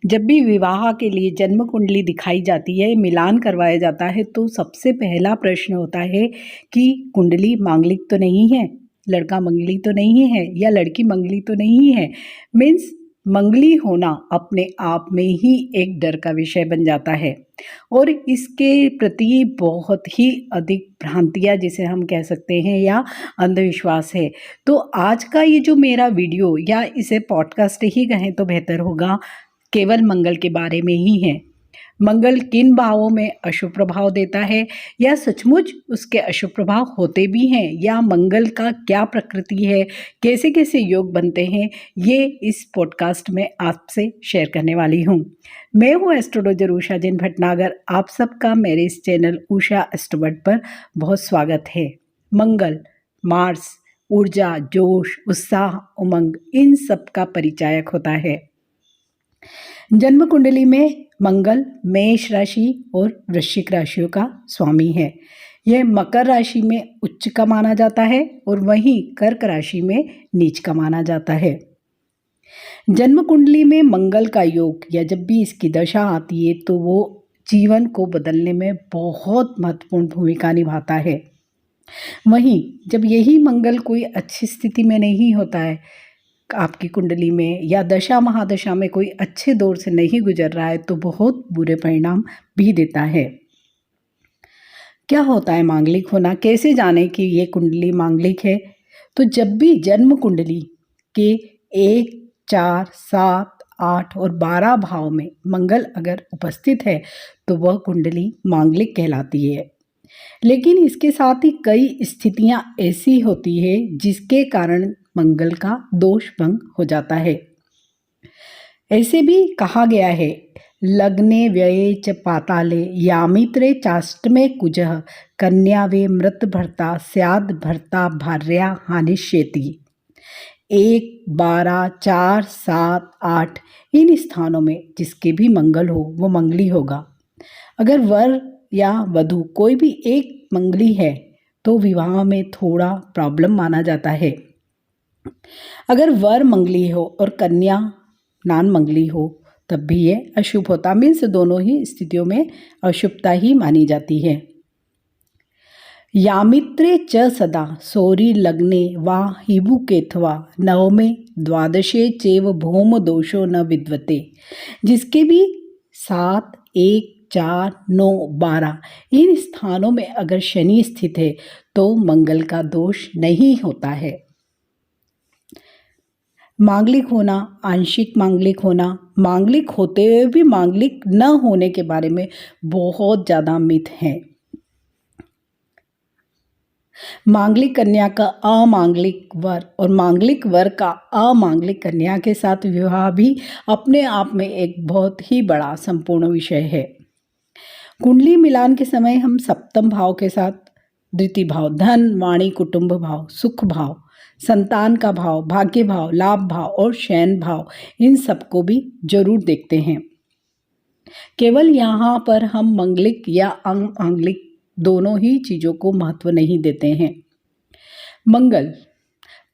जब भी विवाह के लिए जन्म कुंडली दिखाई जाती है, मिलान करवाया जाता है, तो सबसे पहला प्रश्न होता है कि कुंडली मांगलिक तो नहीं है, लड़का मंगली तो नहीं है या लड़की मंगली तो नहीं है। मीन्स मंगली होना अपने आप में ही एक डर का विषय बन जाता है और इसके प्रति बहुत ही अधिक भ्रांतियाँ जिसे हम कह सकते हैं या अंधविश्वास है। तो आज का ये जो मेरा वीडियो या इसे पॉडकास्ट ही कहें तो बेहतर होगा, केवल मंगल के बारे में ही है। मंगल किन भावों में अशुभ प्रभाव देता है या सचमुच उसके अशुभ प्रभाव होते भी हैं, या मंगल का क्या प्रकृति है, कैसे कैसे योग बनते हैं, ये इस पॉडकास्ट में आपसे शेयर करने वाली हूँ। मैं हूँ एस्ट्रोलॉजर उषा जैन भटनागर। आप सबका मेरे इस चैनल उषा एस्ट्रोवर्ड पर बहुत स्वागत है। मंगल, मार्स, ऊर्जा, जोश, उत्साह, उमंग, इन सब का परिचायक होता है। जन्म कुंडली में मंगल मेष राशि और वृश्चिक राशियों का स्वामी है। यह मकर राशि में उच्च का माना जाता है और वहीं कर्क राशि में नीच का माना जाता है। जन्म कुंडली में मंगल का योग या जब भी इसकी दशा आती है तो वो जीवन को बदलने में बहुत महत्वपूर्ण भूमिका निभाता है। वहीं जब यही मंगल कोई अच्छी स्थिति में नहीं होता है आपकी कुंडली में, या दशा महादशा में कोई अच्छे दौर से नहीं गुजर रहा है, तो बहुत बुरे परिणाम भी देता है। क्या होता है मांगलिक होना? कैसे जाने कि ये कुंडली मांगलिक है? तो जब भी जन्म कुंडली के 1, 4, 7, 8 और 12 भाव में मंगल अगर उपस्थित है तो वह कुंडली मांगलिक कहलाती है। लेकिन इसके साथ ही कई स्थितियां ऐसी होती है जिसके कारण मंगल का दोष भंग हो जाता है। ऐसे भी कहा गया है, लग्ने व्यये च पाताले यामित्रे चाष्टमे कुजः कन्या वे मृत भर्ता स्याद भर्ता भार्या हानिष्यति। 1, 12, 4, 7, 8 इन स्थानों में जिसके भी मंगल हो वो मंगली होगा। अगर वर या वधु कोई भी एक मंगली है तो विवाह में थोड़ा प्रॉब्लम माना जाता है। अगर वर मंगली हो और कन्या नान मंगली हो तब भी ये अशुभ होता। मीन्स दोनों ही स्थितियों में अशुभता ही मानी जाती है। यामित्रे च सदा सौरी लग्ने वा हिबुकेथवा नवमे द्वादशे चेव भौम दोषो न विद्वते। जिसके भी 7, 1, 4, 9, 12 इन स्थानों में अगर शनि स्थित है तो मंगल का दोष नहीं होता है। मांगलिक होना, आंशिक मांगलिक होना, मांगलिक होते हुए भी मांगलिक न होने के बारे में बहुत ज़्यादा मिथ हैं। मांगलिक कन्या का अमांगलिक वर और मांगलिक वर का अमांगलिक कन्या के साथ विवाह भी अपने आप में एक बहुत ही बड़ा संपूर्ण विषय है। कुंडली मिलान के समय हम सप्तम भाव के साथ द्वितीय भाव, धन, वाणी, कुटुंब भाव, सुख भाव, संतान का भाव, भाग्य भाव, लाभ भाव और शयन भाव, इन सबको भी जरूर देखते हैं। केवल यहाँ पर हम मंगलिक या अमांगलिक दोनों ही चीज़ों को महत्व नहीं देते हैं। मंगल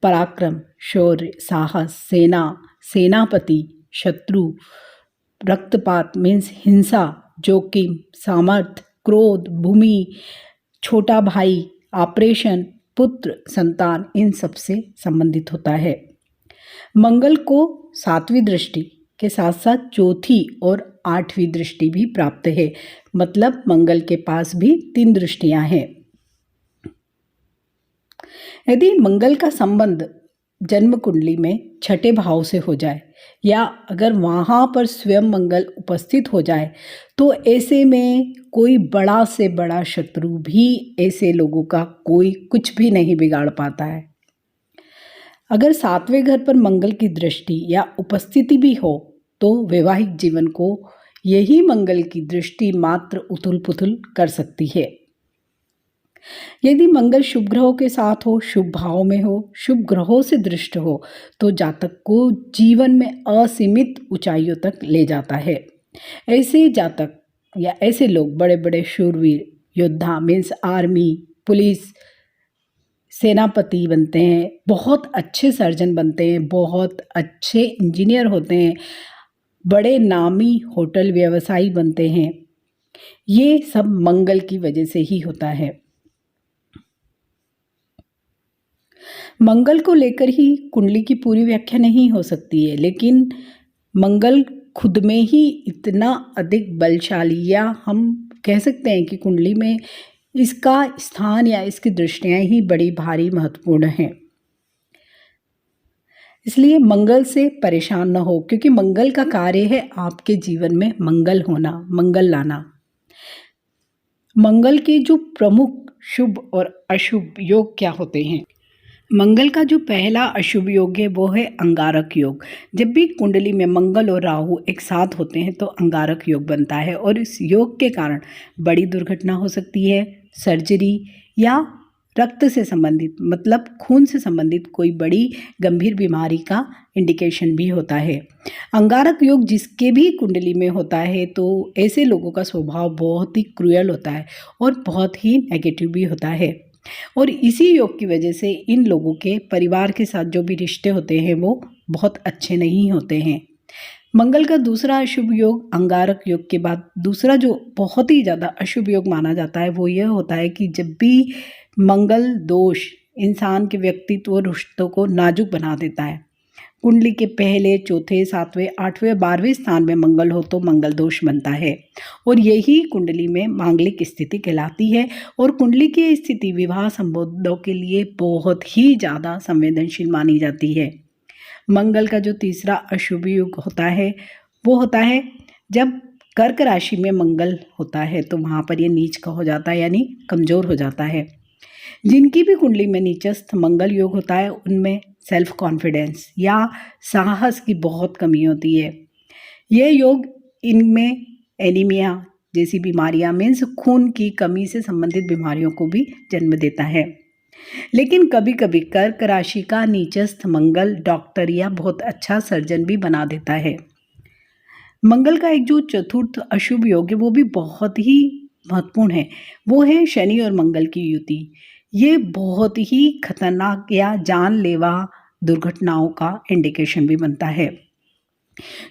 पराक्रम, शौर्य, साहस, सेना, सेनापति, शत्रु, रक्तपात मीन्स हिंसा, जोखिम, सामर्थ्य, क्रोध, भूमि, छोटा भाई, ऑपरेशन, पुत्र, संतान, इन सब से संबंधित होता है। मंगल को 7वीं दृष्टि के साथ साथ चौथी और 8वीं दृष्टि भी प्राप्त है। मतलब मंगल के पास भी 3 दृष्टियां हैं। यदि मंगल का संबंध जन्म कुंडली में 6ठे भाव से हो जाए या अगर वहाँ पर स्वयं मंगल उपस्थित हो जाए तो ऐसे में कोई बड़ा से बड़ा शत्रु भी ऐसे लोगों का कोई कुछ भी नहीं बिगाड़ पाता है। अगर 7वें घर पर मंगल की दृष्टि या उपस्थिति भी हो तो वैवाहिक जीवन को यही मंगल की दृष्टि मात्र उथल पुथल कर सकती है। यदि मंगल शुभ ग्रहों के साथ हो, शुभ भाव में हो, शुभ ग्रहों से दृष्ट हो तो जातक को जीवन में असीमित ऊंचाइयों तक ले जाता है। ऐसे जातक या ऐसे लोग बड़े बड़े शूरवीर योद्धा मीन्स आर्मी, पुलिस, सेनापति बनते हैं, बहुत अच्छे सर्जन बनते हैं, बहुत अच्छे इंजीनियर होते हैं, बड़े नामी होटल व्यवसायी बनते हैं। ये सब मंगल की वजह से ही होता है। मंगल को लेकर ही कुंडली की पूरी व्याख्या नहीं हो सकती है, लेकिन मंगल खुद में ही इतना अधिक बलशाली, या हम कह सकते हैं कि कुंडली में इसका स्थान या इसकी दृष्टियाँ ही बड़ी भारी महत्वपूर्ण हैं। इसलिए मंगल से परेशान न हो, क्योंकि मंगल का कार्य है आपके जीवन में मंगल होना, मंगल लाना। मंगल के जो प्रमुख शुभ और अशुभ योग क्या होते हैं? मंगल का जो पहला अशुभ योग है वो है अंगारक योग। जब भी कुंडली में मंगल और राहु एक साथ होते हैं तो अंगारक योग बनता है, और इस योग के कारण बड़ी दुर्घटना हो सकती है, सर्जरी या रक्त से संबंधित, मतलब खून से संबंधित कोई बड़ी गंभीर बीमारी का इंडिकेशन भी होता है। अंगारक योग जिसके भी कुंडली में होता है तो ऐसे लोगों का स्वभाव बहुत ही क्रूएल होता है और बहुत ही नेगेटिव भी होता है, और इसी योग की वजह से इन लोगों के परिवार के साथ जो भी रिश्ते होते हैं वो बहुत अच्छे नहीं होते हैं। मंगल का दूसरा अशुभ योग, अंगारक योग के बाद दूसरा जो बहुत ही ज़्यादा अशुभ योग माना जाता है वो यह होता है कि जब भी मंगल दोष इंसान के व्यक्तित्व और रिश्तों को नाजुक बना देता है। कुंडली के पहले, चौथे, सातवें, आठवें, 12वें स्थान में मंगल हो तो मंगल दोष बनता है, और यही कुंडली में मांगलिक स्थिति कहलाती है। और कुंडली की स्थिति विवाह संबंधों के लिए बहुत ही ज़्यादा संवेदनशील मानी जाती है। मंगल का जो तीसरा अशुभ योग होता है वो होता है जब कर्क राशि में मंगल होता है तो वहाँ पर ये नीच का हो जाता है, यानी कमज़ोर हो जाता है। जिनकी भी कुंडली में नीचस्थ मंगल योग होता है उनमें सेल्फ कॉन्फिडेंस या साहस की बहुत कमी होती है। यह योग इनमें एनीमिया जैसी बीमारियां, मीन्स खून की कमी से संबंधित बीमारियों को भी जन्म देता है। लेकिन कभी कभी कर्क राशि का नीचस्थ मंगल डॉक्टर या बहुत अच्छा सर्जन भी बना देता है। मंगल का एक जो चतुर्थ अशुभ योग है वो भी बहुत ही महत्वपूर्ण है, वो है शनि और मंगल की युति। ये बहुत ही खतरनाक या जानलेवा दुर्घटनाओं का इंडिकेशन भी बनता है,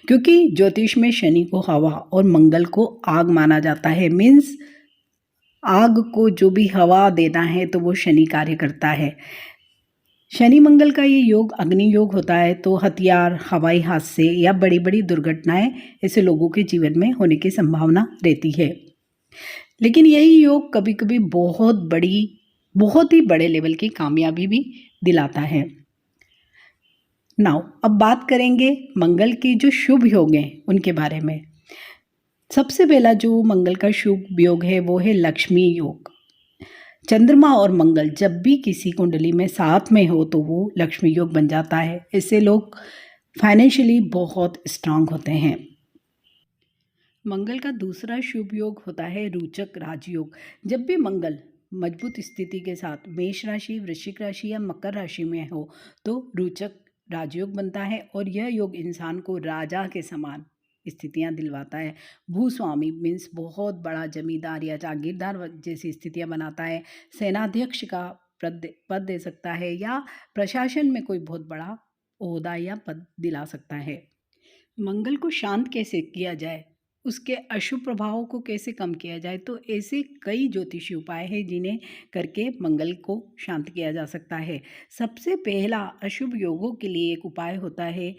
क्योंकि ज्योतिष में शनि को हवा और मंगल को आग माना जाता है। मीन्स आग को जो भी हवा देना है तो वो शनि कार्य करता है। शनि मंगल का ये योग अग्नि योग होता है, तो हथियार, हवाई हादसे या बड़ी बड़ी दुर्घटनाएं ऐसे लोगों के जीवन में होने की संभावना रहती है। लेकिन यही योग कभी कभी बहुत ही बड़े लेवल की कामयाबी भी दिलाता है। नाउ अब बात करेंगे मंगल के जो शुभ योग हैं उनके बारे में। सबसे पहला जो मंगल का शुभ योग है वो है लक्ष्मी योग। चंद्रमा और मंगल जब भी किसी कुंडली में साथ में हो तो वो लक्ष्मी योग बन जाता है। इससे लोग फाइनेंशियली बहुत स्ट्रांग होते हैं। मंगल का दूसरा शुभ योग होता है रोचक राजयोग। जब भी मंगल मजबूत स्थिति के साथ मेष राशि, वृश्चिक राशि या मकर राशि में हो तो रोचक राजयोग बनता है, और यह योग इंसान को राजा के समान स्थितियां दिलवाता है। भूस्वामी मीन्स बहुत बड़ा जमींदार या जागीरदार जैसी स्थितियां बनाता है। सेनाध्यक्ष का पद दे सकता है, या प्रशासन में कोई बहुत बड़ा ओहदा या पद दिला सकता है। मंगल को शांत कैसे किया जाए, उसके अशुभ प्रभावों को कैसे कम किया जाए, तो ऐसे कई ज्योतिषी उपाय हैं जिन्हें करके मंगल को शांत किया जा सकता है। सबसे पहला अशुभ योगों के लिए एक उपाय होता है,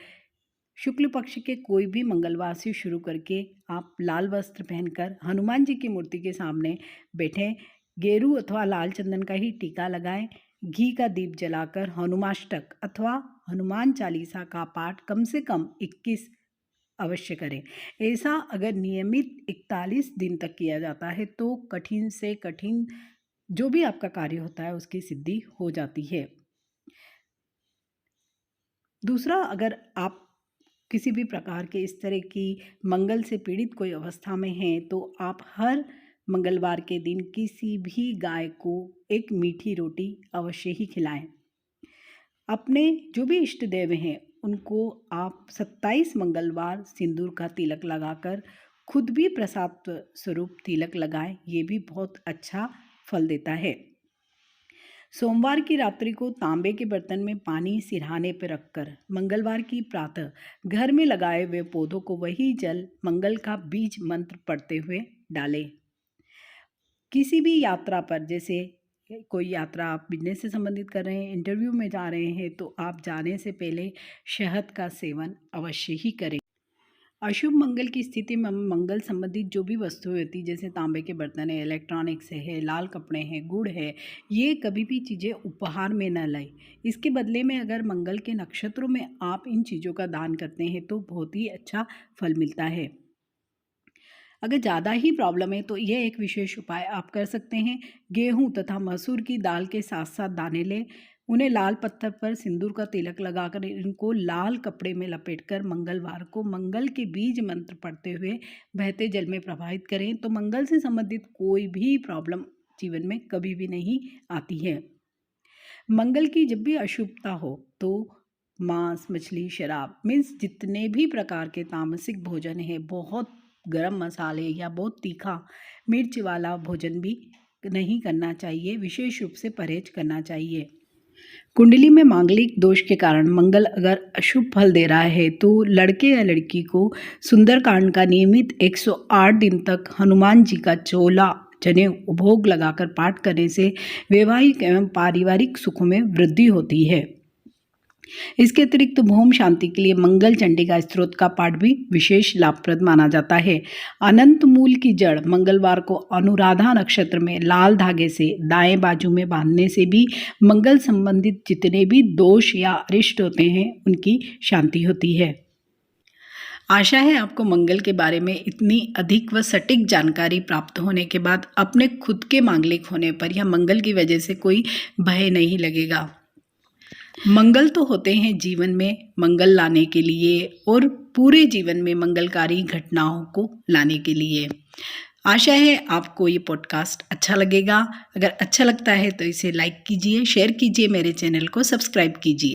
शुक्ल पक्ष के कोई भी मंगलवार से शुरू करके आप लाल वस्त्र पहनकर हनुमान जी की मूर्ति के सामने बैठें, गेरू अथवा लाल चंदन का ही टीका लगाएं, घी का दीप जलाकर हनुमाष्टक अथवा हनुमान चालीसा का पाठ कम से कम 21 अवश्य करें। ऐसा अगर नियमित 41 दिन तक किया जाता है तो कठिन से कठिन जो भी आपका कार्य होता है उसकी सिद्धि हो जाती है। दूसरा, अगर आप किसी भी प्रकार के इस तरह की मंगल से पीड़ित कोई अवस्था में हैं तो आप हर मंगलवार के दिन किसी भी गाय को एक मीठी रोटी अवश्य ही खिलाएं। अपने जो भी इष्ट देव हैं उनको आप 27 मंगलवार सिंदूर का तिलक लगाकर खुद भी प्रसाद स्वरूप तिलक लगाएं, ये भी बहुत अच्छा फल देता है। सोमवार की रात्रि को तांबे के बर्तन में पानी सिरहाने पर रखकर मंगलवार की प्रातः घर में लगाए हुए पौधों को वही जल मंगल का बीज मंत्र पढ़ते हुए डालें। किसी भी यात्रा पर, जैसे कोई यात्रा आप बिजनेस से संबंधित कर रहे हैं, इंटरव्यू में जा रहे हैं, तो आप जाने से पहले शहद का सेवन अवश्य ही करें। अशुभ मंगल की स्थिति में मंगल संबंधित जो भी वस्तुएं होती, जैसे तांबे के बर्तन है, इलेक्ट्रॉनिक्स है, लाल कपड़े हैं, गुड़ है, ये कभी भी चीज़ें उपहार में न लाएं। इसके बदले में अगर मंगल के नक्षत्रों में आप इन चीज़ों का दान करते हैं तो बहुत ही अच्छा फल मिलता है। अगर ज़्यादा ही प्रॉब्लम है तो यह एक विशेष उपाय आप कर सकते हैं। गेहूं तथा मसूर की दाल के साथ साथ दाने लें, उन्हें लाल पत्थर पर सिंदूर का तिलक लगाकर इनको लाल कपड़े में लपेटकर मंगलवार को मंगल के बीज मंत्र पढ़ते हुए बहते जल में प्रवाहित करें तो मंगल से संबंधित कोई भी प्रॉब्लम जीवन में कभी भी नहीं आती है। मंगल की जब भी अशुभता हो तो मांस, मछली, शराब मीन्स जितने भी प्रकार के तामसिक भोजन है, बहुत गरम मसाले या बहुत तीखा मिर्च वाला भोजन भी नहीं करना चाहिए, विशेष रूप से परहेज करना चाहिए। कुंडली में मांगलिक दोष के कारण मंगल अगर अशुभ फल दे रहा है तो लड़के या लड़की को सुंदरकांड का नियमित 108 दिन तक हनुमान जी का चोला जनेऊ भोग लगाकर पाठ करने से वैवाहिक एवं पारिवारिक सुखों में वृद्धि होती है। इसके अतिरिक्त भौम शांति के लिए मंगल चंडिका स्तोत्र का पाठ भी विशेष लाभप्रद माना जाता है। अनंत मूल की जड़ मंगलवार को अनुराधा नक्षत्र में लाल धागे से दाएं बाजू में बांधने से भी मंगल संबंधित जितने भी दोष या अरिष्ट होते हैं उनकी शांति होती है। आशा है आपको मंगल के बारे में इतनी अधिक व सटीक जानकारी प्राप्त होने के बाद अपने खुद के मांगलिक होने पर या मंगल की वजह से कोई भय नहीं लगेगा। मंगल तो होते हैं जीवन में मंगल लाने के लिए और पूरे जीवन में मंगलकारी घटनाओं को लाने के लिए। आशा है आपको ये पॉडकास्ट अच्छा लगेगा। अगर अच्छा लगता है तो इसे लाइक कीजिए, शेयर कीजिए, मेरे चैनल को सब्सक्राइब कीजिए।